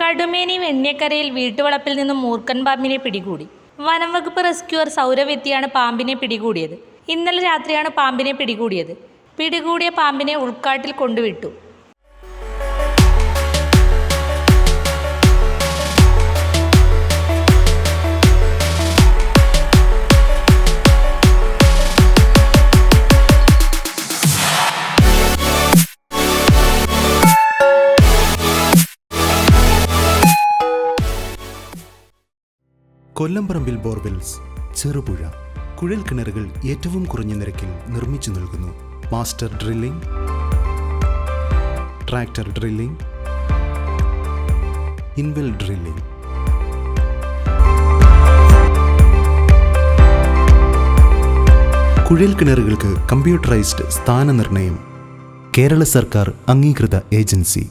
കടുമേനി വെണ്യക്കരയിൽ വീട്ടുവളപ്പിൽ നിന്നും മൂർഖൻ പാമ്പിനെ പിടികൂടി. വനം വകുപ്പ് റെസ്ക്യൂവർ സൗരവ് എത്തിയാണ് പാമ്പിനെ പിടികൂടിയത്. ഇന്നലെ രാത്രിയാണ് പാമ്പിനെ പിടികൂടിയത്. പിടികൂടിയ പാമ്പിനെ ഉൾക്കാട്ടിൽ കൊണ്ടുവിട്ടു. കൊല്ലംപറമ്പിൽ ബോർവെൽസ്, ചെറുപുഴ കുഴൽ കിണറുകൾ ഏറ്റവും കുറഞ്ഞ നിരക്കിൽ നിർമ്മിച്ചു നൽകുന്നു. Master drilling, tractor drilling, ഇൻവെൽ drilling. കുഴൽ കിണറുകൾക്ക് കമ്പ്യൂട്ടറൈസ്ഡ് സ്ഥാനനിർണ്ണയം. കേരള സർക്കാർ അംഗീകൃത ഏജൻസി.